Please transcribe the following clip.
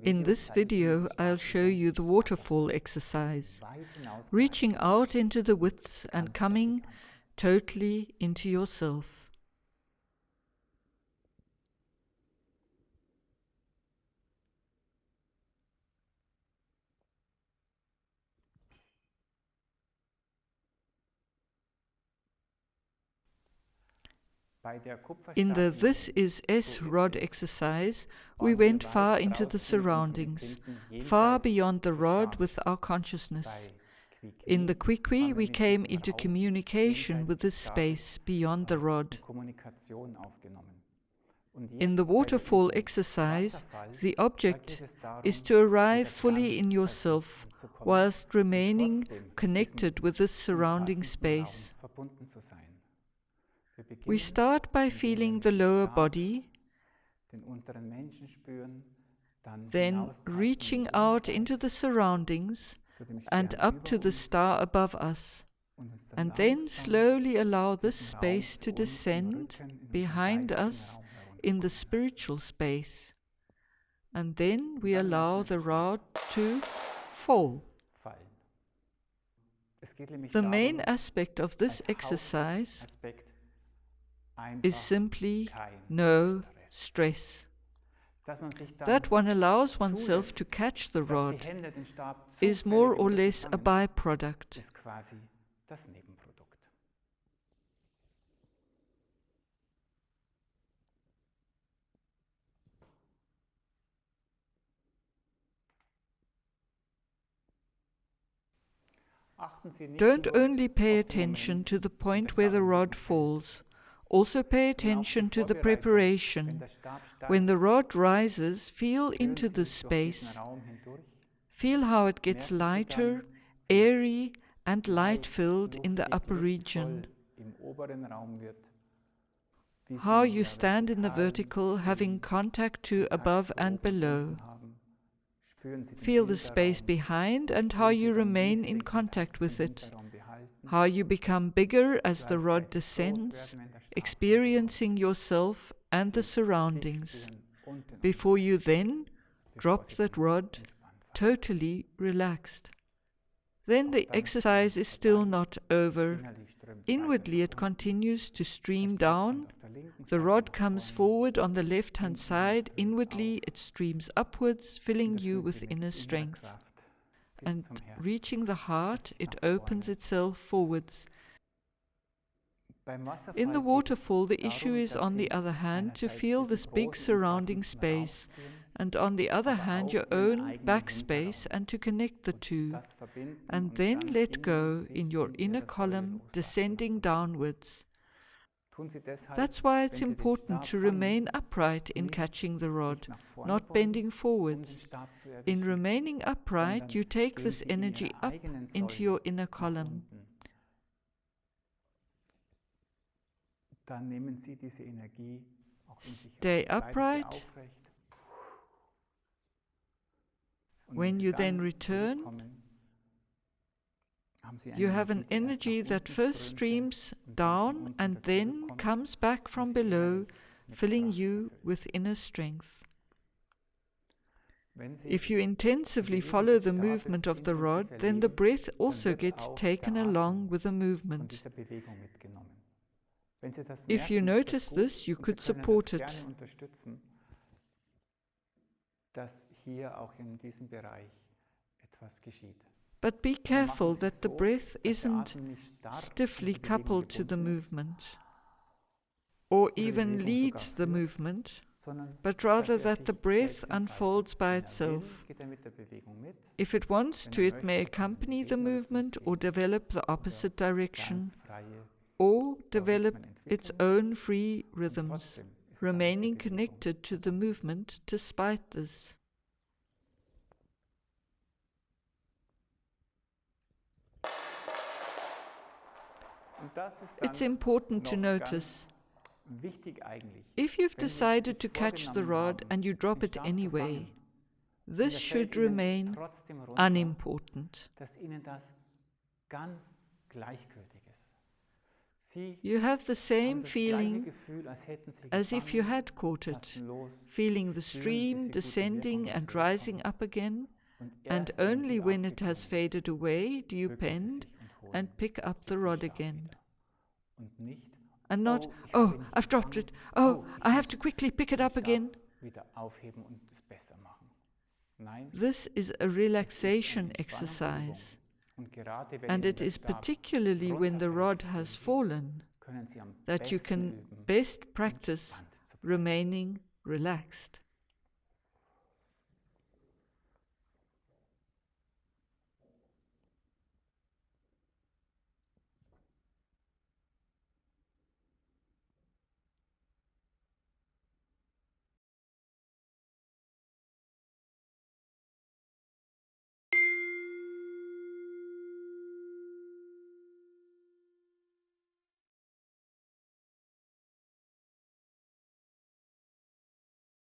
In this video, I'll show you the waterfall exercise, reaching out into the widths and coming totally into yourself. In the This is S rod exercise, we went far into the surroundings, far beyond the rod with our consciousness. In the Quick-Wi, we came into communication with this space beyond the rod. In the waterfall exercise, the object is to arrive fully in yourself, whilst remaining connected with this surrounding space. We start by feeling the lower body, then reaching out into the surroundings and up to the star above us, and then slowly allow this space to descend behind us in the spiritual space, and then we allow the rod to fall. The main aspect of this exercise is simply no stress. That one allows oneself to catch the rod is more or less a byproduct. Don't only pay attention to the point where the rod falls. Also pay attention to the preparation. When the rod rises, feel into this space. Feel how it gets lighter, airy, and light-filled in the upper region. How you stand in the vertical, having contact to above and below. Feel the space behind and how you remain in contact with it. How you become bigger as the rod descends, experiencing yourself and the surroundings, before you then drop that rod totally relaxed. Then the exercise is still not over. Inwardly it continues to stream down. The rod comes forward on the left-hand side. Inwardly it streams upwards, filling you with inner strength. And reaching the heart, it opens itself forwards. In the waterfall, the issue is, on the other hand, to feel this big surrounding space, and on the other hand, your own backspace, and to connect the two, and then let go in your inner column, descending downwards. That's why it's important to remain upright in catching the rod, not bending forwards. In remaining upright, you take this energy up into your inner column. Stay upright. When you then return, you have an energy that first streams down and then comes back from below, filling you with inner strength. If you intensively follow the movement of the rod, then the breath also gets taken along with the movement. If you notice this, you could support it. But be careful that the breath isn't stiffly coupled to the movement, or even leads the movement, but rather that the breath unfolds by itself. If it wants to, it may accompany the movement or develop the opposite direction, or develop its own free rhythms, remaining connected to the movement despite this. It's important to notice, if you've decided to catch the rod and you drop it anyway, this should remain unimportant. You have the same feeling as if you had caught it, feeling the stream descending and rising up again, and only when it has faded away do you bend and pick up the rod again. And not, oh, I've dropped it, oh, I have to quickly pick it up again. This is a relaxation exercise, and it is particularly when the rod has fallen that you can best practice remaining relaxed.